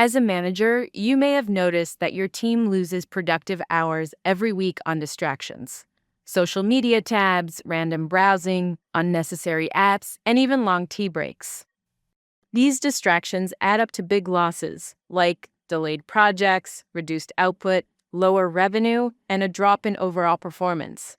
As a manager, you may have noticed that your team loses productive hours every week on distractions. Social media tabs, random browsing, unnecessary apps, and even long tea breaks. These distractions add up to big losses, like delayed projects, reduced output, lower revenue, and a drop in overall performance.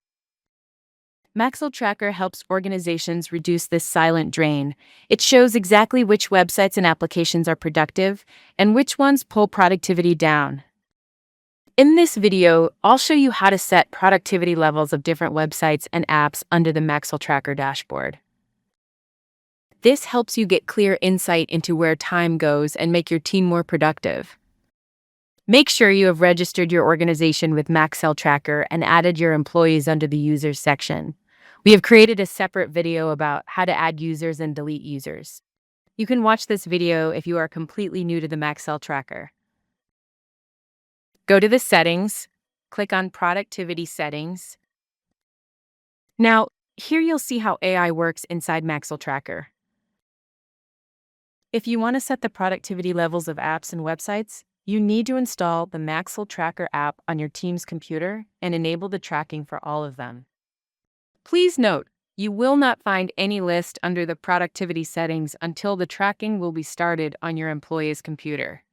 MaxelTracker helps organizations reduce this silent drain. It shows exactly which websites and applications are productive and which ones pull productivity down. In this video, I'll show you how to set productivity levels of different websites and apps under the MaxelTracker dashboard. This helps you get clear insight into where time goes and make your team more productive. Make sure you have registered your organization with MaxelTracker and added your employees under the Users section. We have created a separate video about how to add users and delete users. You can watch this video if you are completely new to the MaxelTracker. Go to the Settings, click on Productivity Settings. Now, here you'll see how AI works inside MaxelTracker. If you want to set the productivity levels of apps and websites, you need to install the MaxelTracker app on your team's computer and enable the tracking for all of them. Please note, you will not find any list under the productivity settings until the tracking will be started on your employee's computer.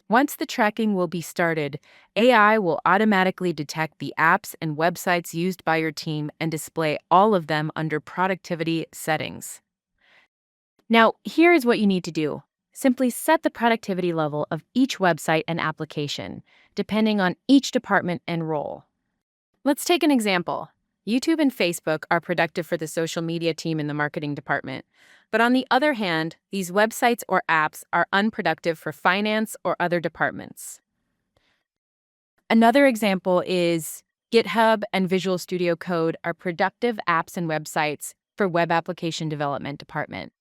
Once the tracking will be started, AI will automatically detect the apps and websites used by your team and display all of them under productivity settings. Now, here is what you need to do. Simply set the productivity level of each website and application, depending on each department and role. Let's take an example. YouTube and Facebook are productive for the social media team in the marketing department. But on the other hand, these websites or apps are unproductive for finance or other departments. Another example is GitHub and Visual Studio Code are productive apps and websites for web application development department.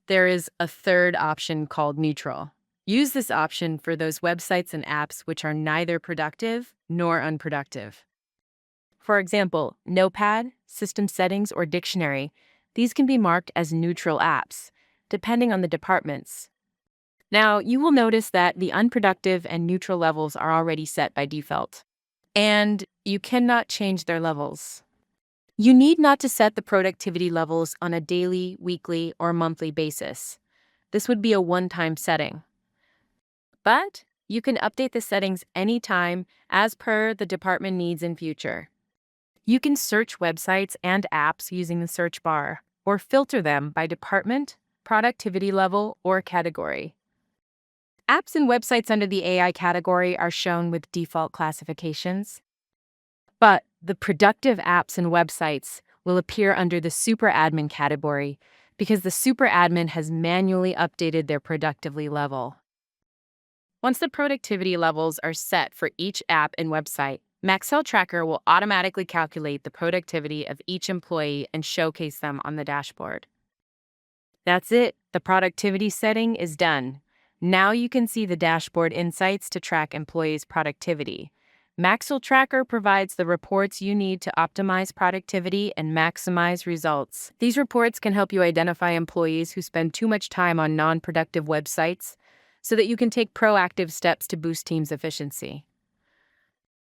There is a third option called neutral. Use this option for those websites and apps which are neither productive nor unproductive. For example, Notepad, System Settings, or Dictionary, these can be marked as neutral apps, depending on the departments. Now, you will notice that the unproductive and neutral levels are already set by default, and you cannot change their levels. You need not to set the productivity levels on a daily, weekly, or monthly basis. This would be a one-time setting. But you can update the settings anytime as per the department needs in future. You can search websites and apps using the search bar, or filter them by department, productivity level, or category. Apps and websites under the AI category are shown with default classifications. But the productive apps and websites will appear under the super admin category because the super admin has manually updated their productivity level. Once the productivity levels are set for each app and website, MaxelTracker will automatically calculate the productivity of each employee and showcase them on the dashboard. That's it. The productivity setting is done. Now you can see the dashboard insights to track employees' productivity. MaxelTracker provides the reports you need to optimize productivity and maximize results. These reports can help you identify employees who spend too much time on non-productive websites so that you can take proactive steps to boost teams' efficiency.